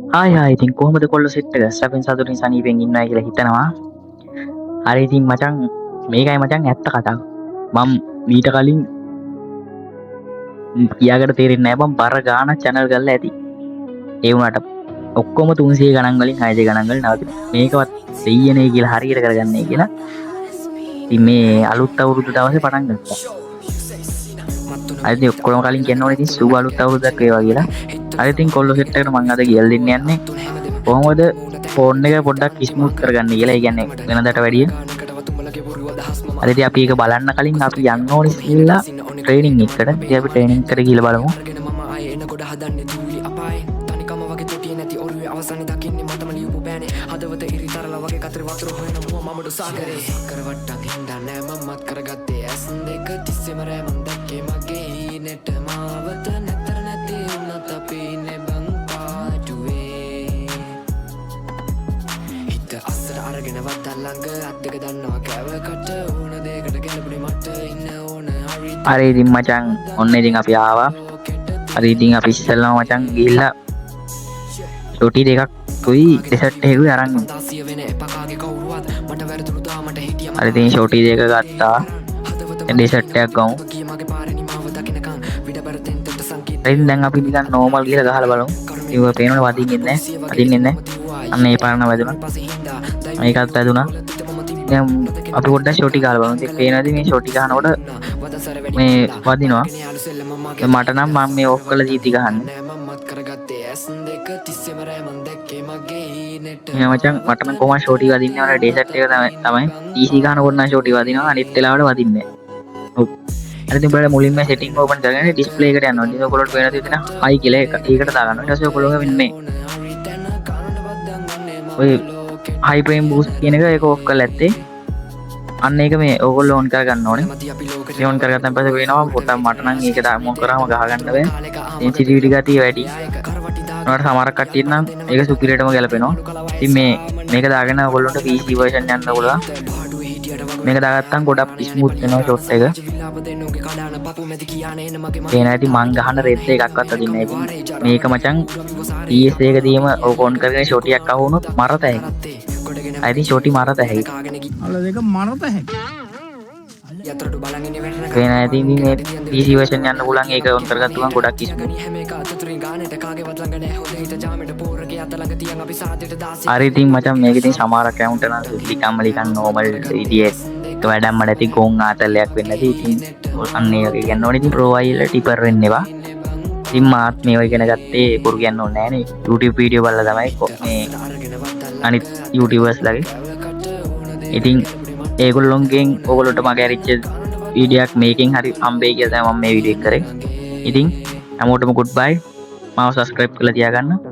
ආයි ඉතින් කොහොමද කොල්ලෝ සෙට් එක? සැපෙන් සතුටින් සනීපෙන් ඉන්නවා කියලා හිතනවා. හරි ඉතින් මචං මේකයි මචං ඇත්ත කතාව. මම මීට කලින් කියාගන්න තේරෙන්නේ නැහැ බං බර ගාණක් channel කරලා ඇති. ඒ වුණාට ඔක්කොම 300 ගණන් වලින් 600 ගණන් වලින් නවතිනවා. මේකවත් දෙයියනේ කියලා හරියට කරගන්නේ කියලා. ඉතින් මේ අලුත් අවුරුදු දවසේ පටන් ගත්තා. අද ඉතින් ඔක්කොම කලින් කියනවනේ ඉතින් සුබ අලුත් අවුරුද්දක් වේවා කියලා. අද ඉතින් කොල්ලෝ සෙට් එකට මම අද කියලා දෙන්න යන්නේ. කොහොමද ෆෝන් එක පොඩ්ඩක් ස්මූත් කරගන්න කියලා. ඒ කියන්නේ වෙනදට වැඩිය. අද ඉතින් අපි ඒක බලන්න කලින් අපි යන්න ඕනේ ඉස්සෙල්ලා ට්‍රේනින් එකකට. ඉතින් අපි ට්‍රේනින් එකට ගිහලා බලමු. අවසානයේ දකින්නේ මටම ලියපු බෑනේ හදවත ඉරිතරලා වගේ කතර වතුර හොයන මමඩු සාගරේ කරවට්ටක් හින්දා නෑ මමත් කරගත්තේ ඇස් දෙක තිස්සෙම රෑමන් දැක්කේ මගේ නෙට මාවත නැතර නැති වුණත් අපි නෙබන් පාටුවේ හිත අස්සර අරගෙන වත්ත ළඟ අත් දෙක දන්නවා කෑවකට ඕන දෙයකට ගැලපුණේ මට ඉන්න ඕන හරි ඉතින් මචං ඔන්න ඉතින් අපි ආවා හරි ඉතින් අපි ඉස්සෙල්ලාම මචං ගිහිල්ලා ෂොටි දෙකක් තුයි ඩෙසර්ට් එකකුයි අරන් යමු. හරි ඉතින් ෂොටි දෙක ගත්තා. ඩෙසර්ට් එකක් ගමු. දැන් අපි නිකන් නෝමල් කියලා ගහලා බලමු. ඒක පේනවනේ වදින්නේ නැහැ. අන්න ඒ පාරන වැදුනා. මේකත් වැදුනා. දැන් අපි පොඩ්ඩක් ෂොටි ගහලා බලමු. ඉතින් පේනවාද මේ ෂොටි ගහනකොට මේ වදිනවා. මට නම් මම මේ ඔෆ් කරලා දීති ගහන්නේ. මචං මට නම් කොහොමද ෂොටි වදින්නේ වල ඩෙසර්ට් එක තමයි PC ගහනකොට නම් ෂොටි වදිනවා අනිත් වෙලාවට වදින්නේ නැහැ. ඔව්. හරි ඉතින් බලන්න මුලින්ම සෙටින්ග් ඕපන් කරගෙන ඩිස්ප්ලේ එකට යනවා. ඉතින් ඔයගොල්ලෝට පේනවා තියෙන හයි කියලා ඒකට දාගන්නවා. ඊට පස්සේ ඔයගොල්ලෝ වෙන්නේ ඔය හයි ෆ්‍රේම් බූස්ට් කියන එක ඒක ඔෆ් කරලා ඇත්තේ. අන්න ඒක මේ ඔයගොල්ලෝ ඔන් කරගන්න ඕනේ. ඒ ඔන් කරගත්තන් පස්සේ වෙනවා පොඩ්ඩක් මට නම් ඒක මොන් කරාම ගහගන්න බෑ. සෙන්සිටිවිටි ගතිය වැඩි. ඒකට සමහරක් කට්ටියට නම් ඒක සුපිරියටම ගැලපෙනවා. ඉතින් මේක දාගෙන ඔයගොල්ලන්ට PC version යන්න පුළුවන්. මේක දාගත්තම් ගොඩක් ස්මූත් වෙනවා ෂොට් එක. ඒ නැති මං ගහන රෙඩ් එකක්වත් අදින්නේ නැහැ. මේක මචං PS එකදීම ඕක ඔන් කරගෙන ෂොටියක් අහුනොත් මරත හැකියි. අයිති ෂොටි මරත හැකියි. අල දෙක මරත හැකියි. වෙන ඉතින් මේ PC version යන්න පුළුවන් ඒක ඔන් කරගත්තු ගමන් ගොඩක් ස්මූත්. හරි ඉතින් මචං මේක ඉතින් සමහර account නම් ලිකම් normal විදියට වැඩක්ම නැති ගොන් ආතල්ලයක් වෙන්න ඇති. ඉතින් අන්න ඒ වගේ කියන්න ඕනේ. ඉතින් pro අයලා ටිපර් වෙන්න එපා. ඉතින් මාත් මේව ඉගෙන ගත්තේ පුරු කියන්න ඕනේ නෑනේ. YouTube වීඩියෝ බලලා තමයි මේ අනිත් YouTubers ලගේ. ඉතින් ඒගොල්ලොන්ගෙන් ඔයගොල්ලොන්ට මගේ අරිච්ච වීඩියෝ එකක් මේකෙන් හරි හම්බෙයි කියලා තමයි මම මේ වීඩියෝ එක කරේ. ඉතින් හැමෝටම good bye. මාව subscribe කරලා තියාගන්න.